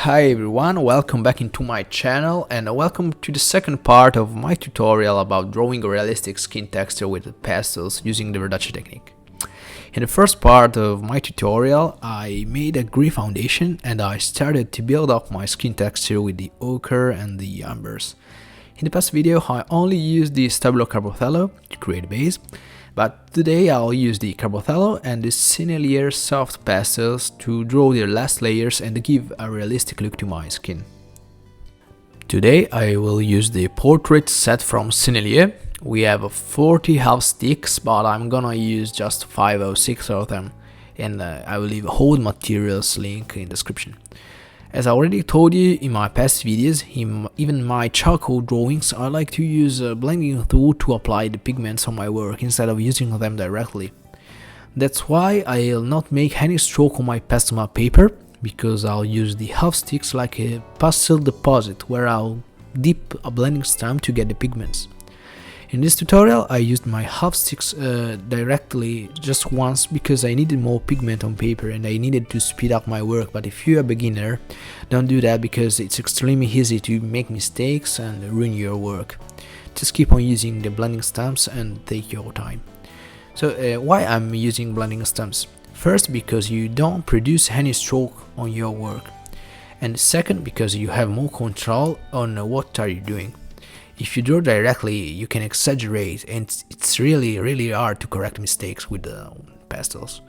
Hi everyone, welcome back into my channel and welcome to the second part of my tutorial about drawing a realistic skin texture with pastels using the VERDACCIO technique. In the first part of my tutorial, I made a grey foundation and I started to build up my skin texture with the ochre and the umbers. In the past video, I only used the stabilo Carbothello to create a base, but today I'll use the Carbothello and the Sennelier soft pastels to draw their last layers and give a realistic look to my skin. Today I will use the portrait set from Sennelier. We have 40 half sticks, but I'm gonna use just 5 or 6 of them, and I will leave a whole materials link in the description. As I already told you in my past videos, even my charcoal drawings, I like to use a blending tool to apply the pigments on my work instead of using them directly. That's why I'll not make any stroke on my pastel map paper, because I'll use the half sticks like a pastel deposit where I'll dip a blending stamp to get the pigments. In this tutorial I used my half sticks directly just once because I needed more pigment on paper and I needed to speed up my work, but if you're a beginner, don't do that because it's extremely easy to make mistakes and ruin your work. Just keep on using the blending stamps and take your time. So why I'm using blending stamps? First, because you don't produce any stroke on your work, and second, because you have more control on what are you doing. If you draw directly, you can exaggerate and it's really hard to correct mistakes with the pastels.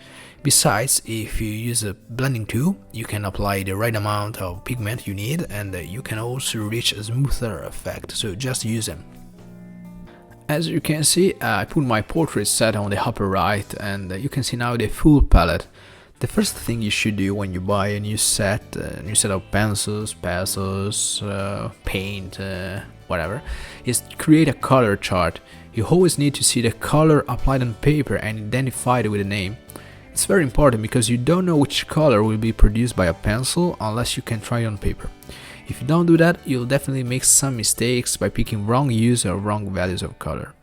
Besides, if you use a blending tool, you can apply the right amount of pigment you need and you can also reach a smoother effect, so just use them. As you can see, I put my portrait set on the upper right and you can see now the full palette. The first thing you should do when you buy a new set of pencils, pastels, paint, whatever, is create a color chart. You always need to see the color applied on paper and identify it with a name. It's very important because you don't know which color will be produced by a pencil unless you can try it on paper. If you don't do that, you'll definitely make some mistakes by picking wrong use or wrong values of color.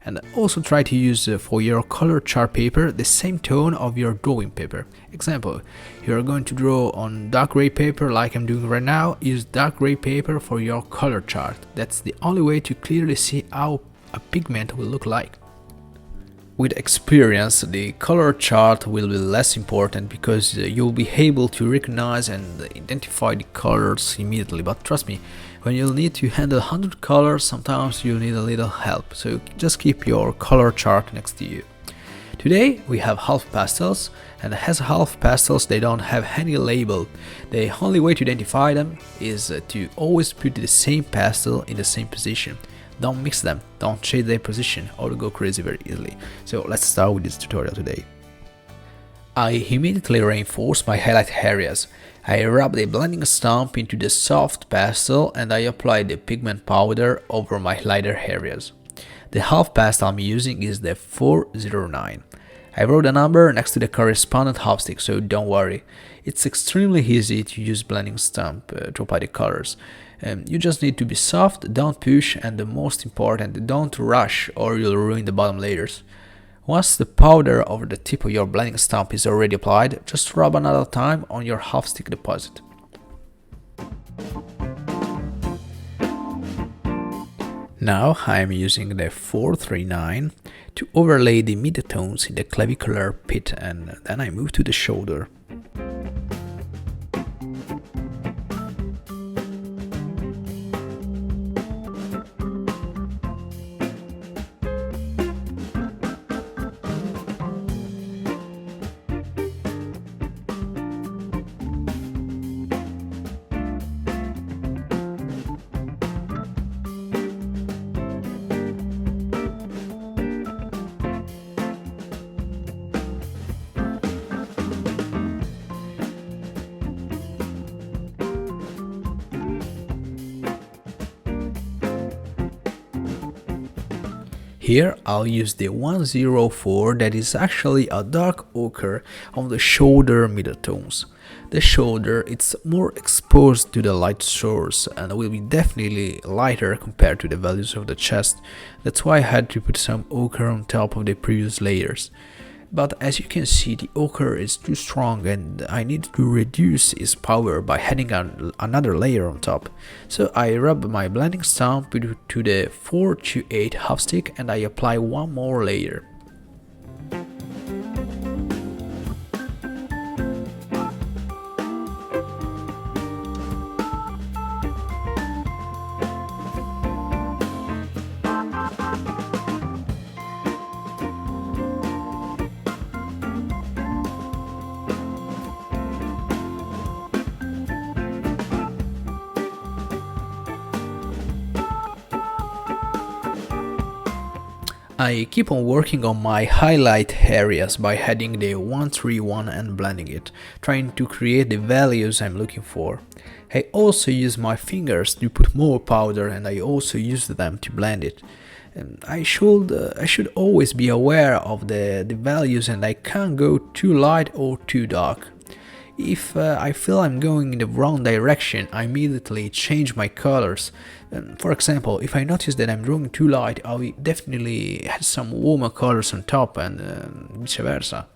And also try to use for your color chart paper the same tone of your drawing paper. Example, you are going to draw on dark gray paper like I'm doing right now, use dark gray paper for your color chart. That's the only way to clearly see how a pigment will look like. With experience, the color chart will be less important because you'll be able to recognize and identify the colors immediately, but trust me, when you'll need to handle 100 colors, sometimes you'll need a little help, so just keep your color chart next to you. Today we have half pastels, and as half pastels they don't have any label. The only way to identify them is to always put the same pastel in the same position. Don't mix them, don't change their position or you'll go crazy very easily. So let's start with this tutorial today. I immediately reinforce my highlight areas. I rub the blending stamp into the soft pastel and I apply the pigment powder over my lighter areas. The half pastel I'm using is the 409. I wrote a number next to the corresponding half stick, so don't worry. It's extremely easy to use blending stamp to apply the colors. You just need to be soft, don't push, and the most important, don't rush or you'll ruin the bottom layers. Once the powder over the tip of your blending stamp is already applied, just rub another time on your half stick deposit. Now I am using the 439 to overlay the midtones in the clavicular pit, and then I move to the shoulder. Here I'll use the 104 that is actually a dark ochre on the shoulder midtones. The shoulder it's more exposed to the light source and will be definitely lighter compared to the values of the chest. That's why I had to put some ochre on top of the previous layers. But as you can see, the ochre is too strong and I need to reduce its power by adding another layer on top. So I rub my blending stump to the 4 to 8 half stick and I apply one more layer. I keep on working on my highlight areas by adding the 131 and blending it, trying to create the values I'm looking for. I also use my fingers to put more powder and I also use them to blend it. I should always be aware of the values and I can't go too light or too dark. If I feel I'm going in the wrong direction, I immediately change my colors. For example, if I notice that I'm drawing too light, I will definitely add some warmer colors on top and vice versa.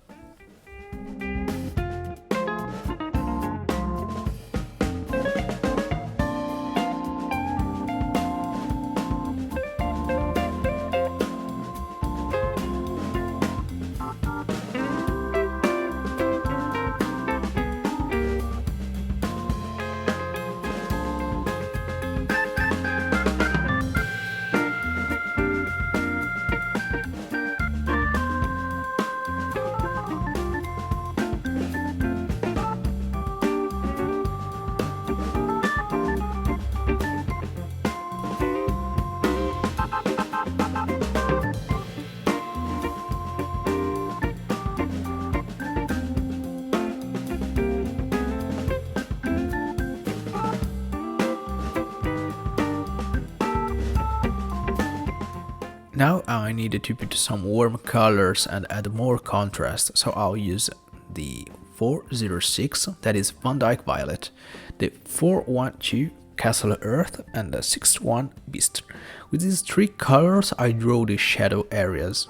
Now I needed to put some warm colors and add more contrast, so I'll use the 406, that is Van Dyke Violet, the 412 Castle Earth and the 61 Beast. With these three colors I draw the shadow areas.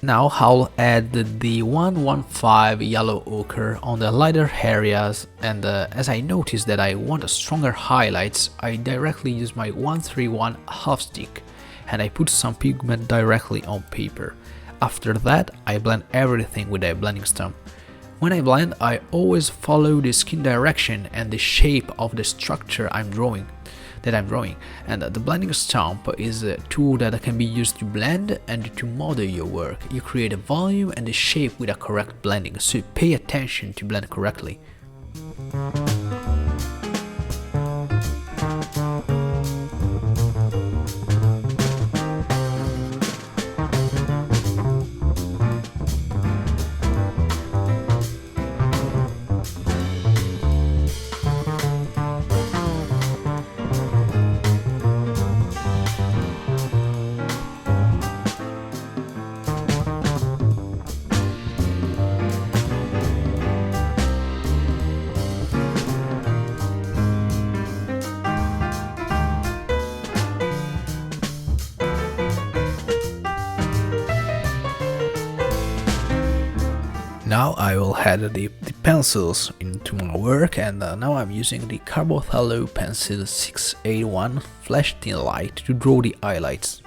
Now I'll add the 115 yellow ochre on the lighter areas, and as I notice that I want stronger highlights, I directly use my 131 half stick and I put some pigment directly on paper. After that I blend everything with a blending stump. When I blend, I always follow the skin direction and the shape of the structure I'm drawing, and the blending stump is a tool that can be used to blend and to model your work. You create a volume and a shape with a correct blending, so pay attention to blend correctly. Now I will add the pencils into my work, and now I'm using the Carbothello pencil 681 flash thin light to draw the highlights.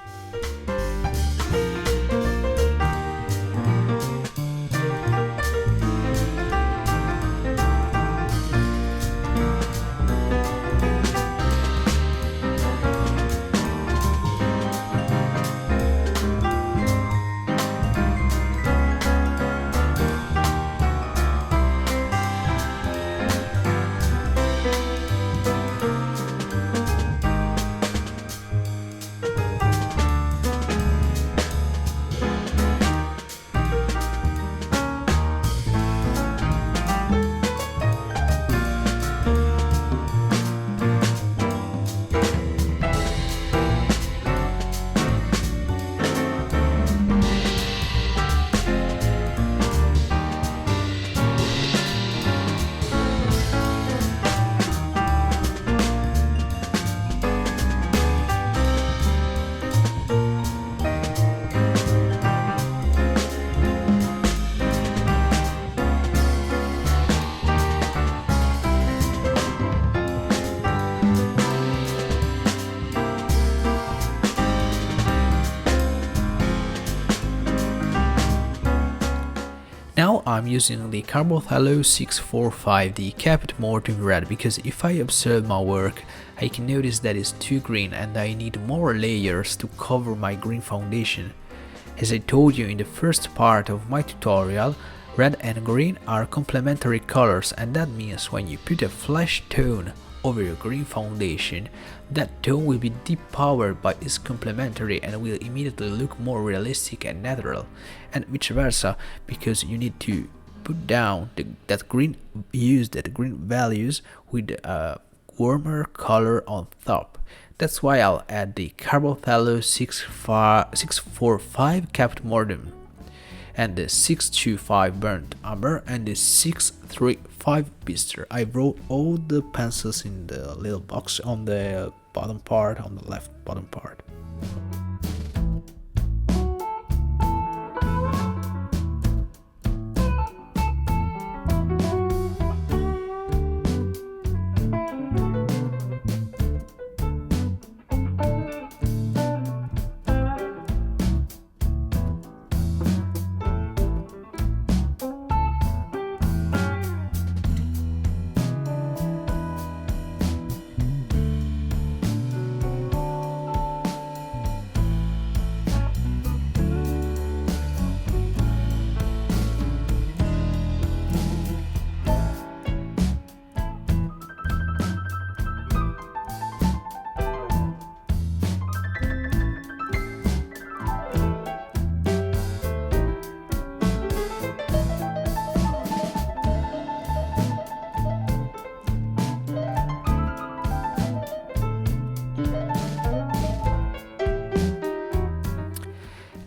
I'm using the Carbothello 645, the Capit Mortem Red, because if I observe my work, I can notice that it's too green and I need more layers to cover my green foundation. As I told you in the first part of my tutorial, red and green are complementary colors, and that means when you put a flesh tone over your green foundation, that tone will be depowered by its complementary and will immediately look more realistic and natural, and vice versa, because you need to put down that green values with a warmer color on top. That's why I'll add the Carbothello 645 Capit Mortem, and the 625 Burnt Umber, and the 635 Bister. I wrote all the pencils in the little box on the bottom part, on the left bottom part.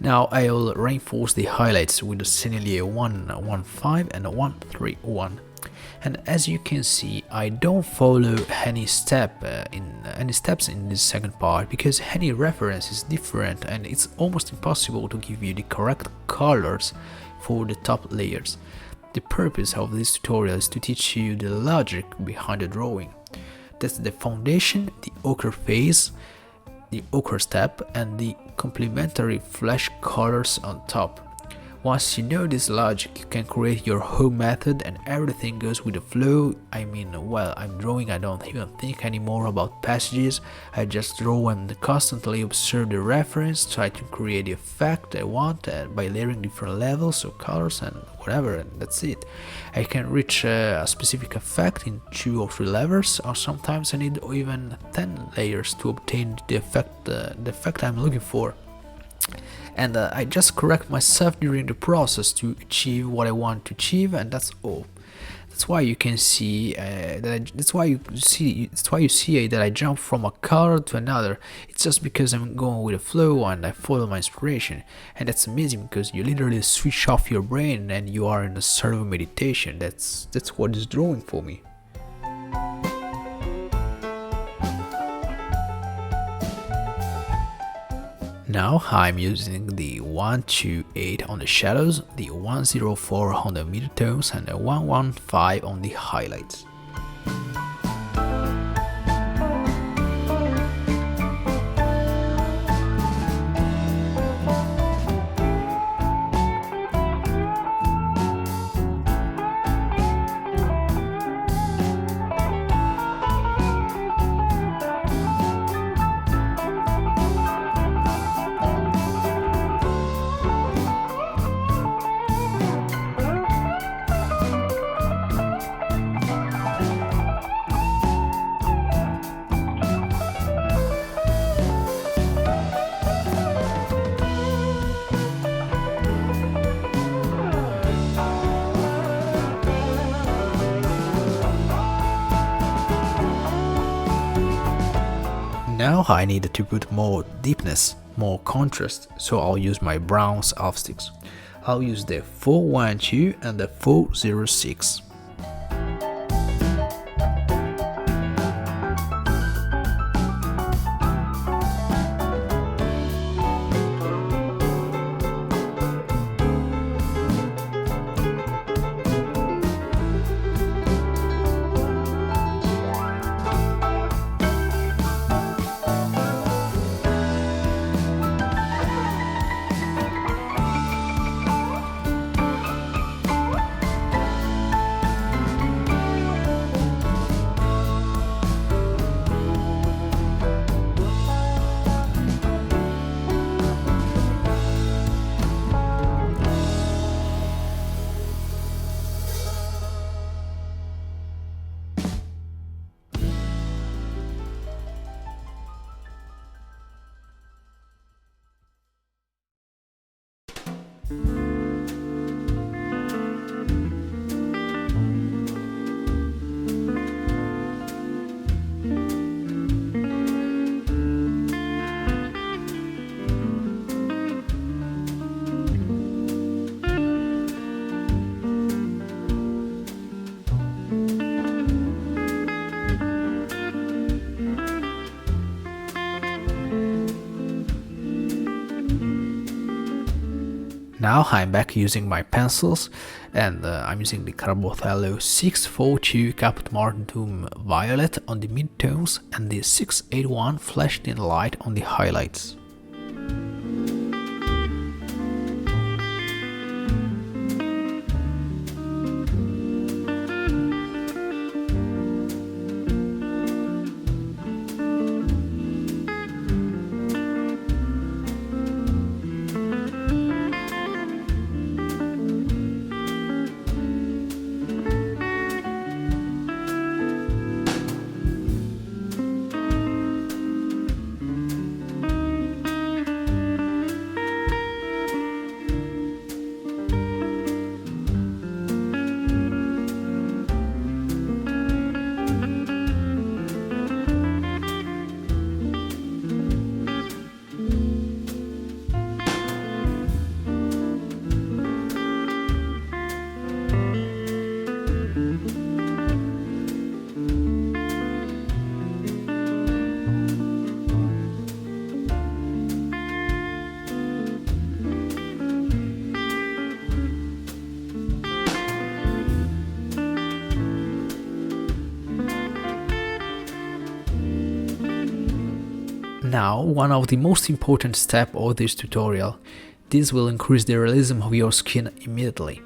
Now I will reinforce the highlights with the Sennelier 115 and 131. And as you can see, I don't follow any steps in this second part, because any reference is different and it's almost impossible to give you the correct colors for the top layers. The purpose of this tutorial is to teach you the logic behind the drawing. That's the foundation, the ochre phase, the ochre step, and the complementary flesh colors on top. Once you know this logic, you can create your own method and everything goes with the flow. I mean, while I'm drawing, I don't even think anymore about passages. I just draw and constantly observe the reference, try to create the effect I want by layering different levels of colors and whatever, and that's it. I can reach a specific effect in 2 or 3 layers, or sometimes I need even 10 layers to obtain the effect I'm looking for. And I just correct myself during the process to achieve what I want to achieve, and that's all. That's why you can see that's why you see that I jump from a color to another. It's just because I'm going with the flow and I follow my inspiration, and that's amazing because you literally switch off your brain and you are in a sort of meditation. That's what is drawing for me. Now I'm using the 128 on the shadows, the 104 on the midtones, and the 115 on the highlights. Now I need to put more deepness, more contrast, so I'll use my bronze elf sticks. I'll use the 412 and the 406. Now I'm back using my pencils, and I'm using the Carbothello 642 Caput Mortuum Violet on the midtones and the 681 Flash Tint Light on the highlights. Now, one of the most important steps of this tutorial. This will increase the realism of your skin immediately.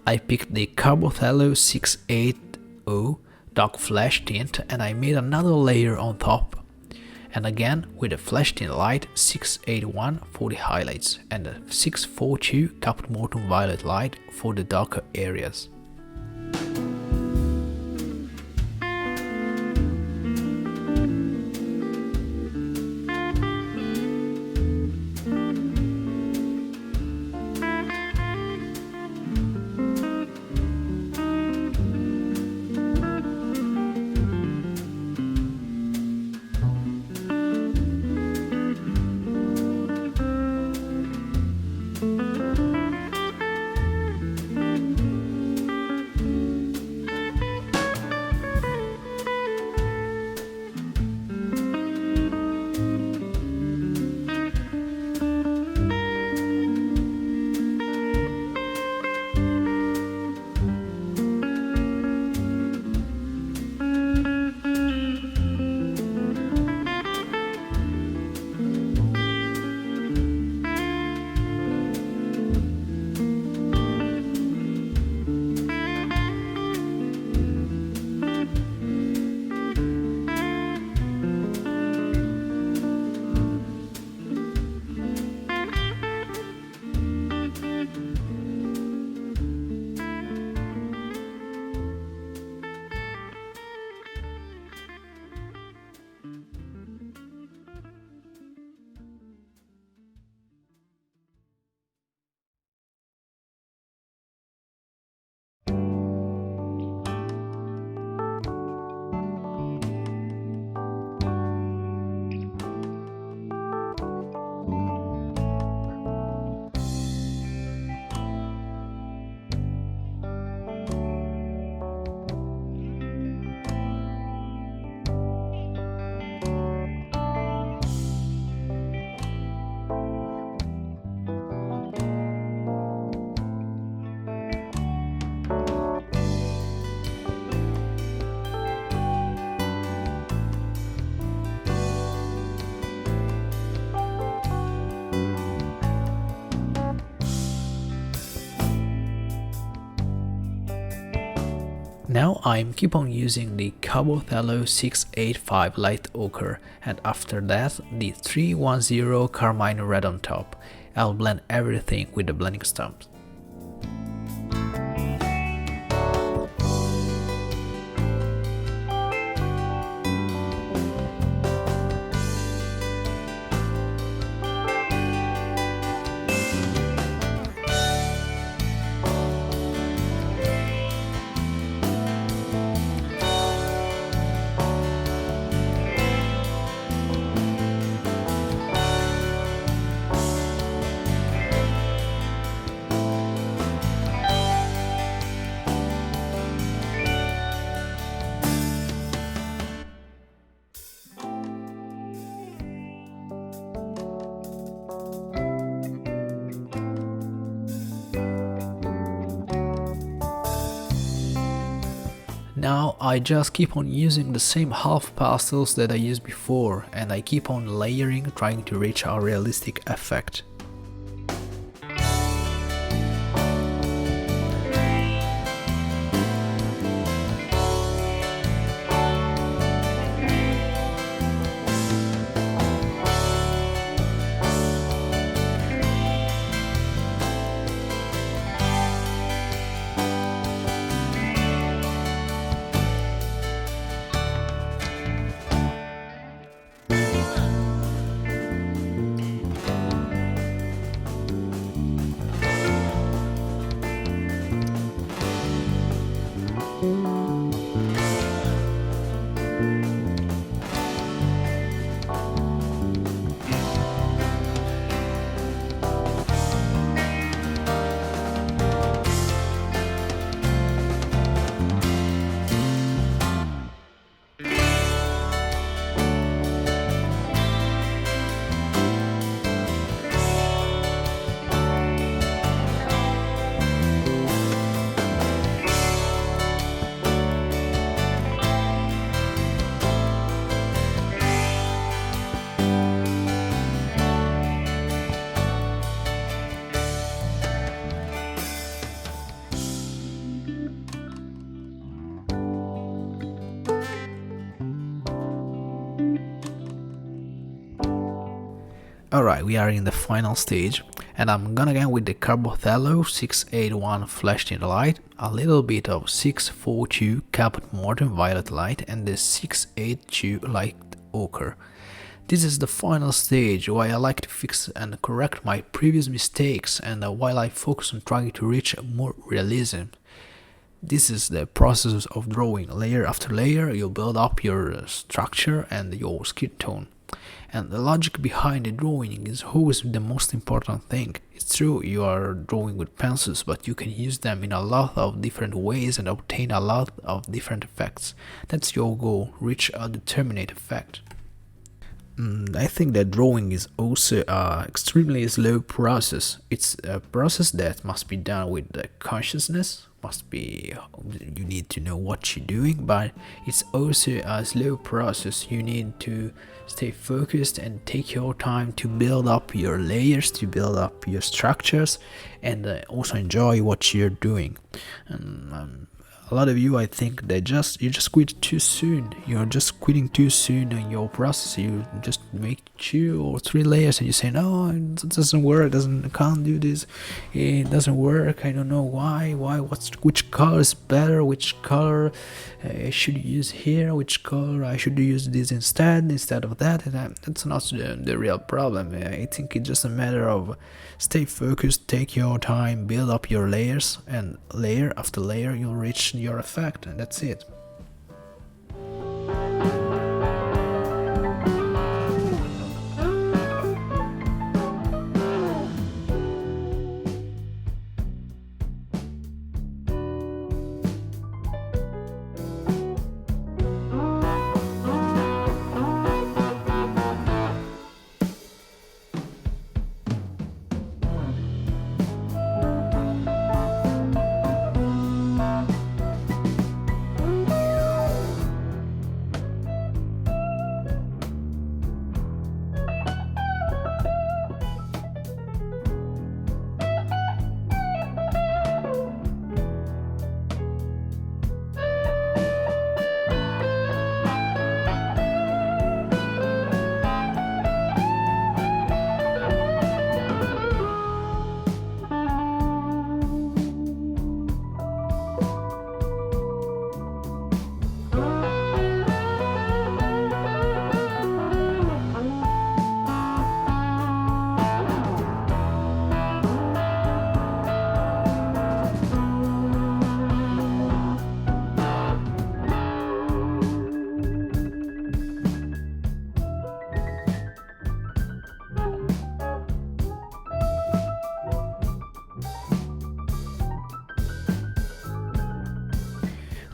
I picked the Carbothello 680 Dark Flash Tint and I made another layer on top. And again with the Flash Tint Light 681 for the highlights and the 642 Caput Mortuum Violet Light for the darker areas. Now I'm keep on using the Carbothello 685 Light Ochre and after that the 310 Carmine Red on top. I'll blend everything with the blending stumps. Now I just keep on using the same half pastels that I used before, and I keep on layering, trying to reach a realistic effect. Alright, we are in the final stage, and I'm gonna go with the Carbothello 681 flashed in light, a little bit of 642 Caput Mortem violet light, and the 682 light ochre. This is the final stage where I like to fix and correct my previous mistakes, and while I focus on trying to reach more realism. This is the process of drawing. Layer after layer, you build up your structure and your skin tone. And the logic behind the drawing is always the most important thing. It's true, you are drawing with pencils, but you can use them in a lot of different ways and obtain a lot of different effects. That's your goal, reach a determinate effect. I think that drawing is also an extremely slow process. It's a process that must be done with consciousness. You need to know what you're doing, but it's also a slow process. You need to stay focused and take your time to build up your layers, to build up your structures, and also enjoy what you're doing. A lot of you, I think, you just quit too soon. You're just quitting too soon in your process. You just make 2 or 3 layers and you say, no, it doesn't work, I can't do this, it doesn't work, I don't know why, which color is better, which color I should use here, which color I should use this instead of that. And that's not the real problem. I think it's just a matter of stay focused, take your time, build up your layers, and layer after layer you'll reach your effect, and that's it.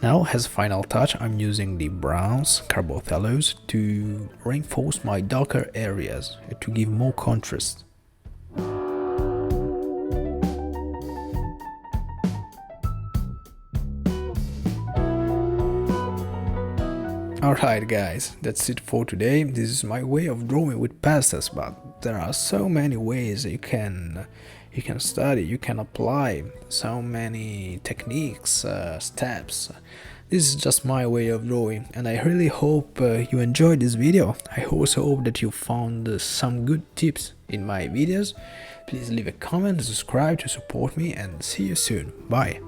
Now, as a final touch, I'm using the browns, Carbothellos, to reinforce my darker areas, to give more contrast. Alright guys, that's it for today. This is my way of drawing with pastels, but there are so many ways you can study, you can apply so many techniques, steps. This is just my way of drawing, and I really hope you enjoyed this video. I also hope that you found some good tips in my videos. Please leave a comment, subscribe to support me, and see you soon. Bye.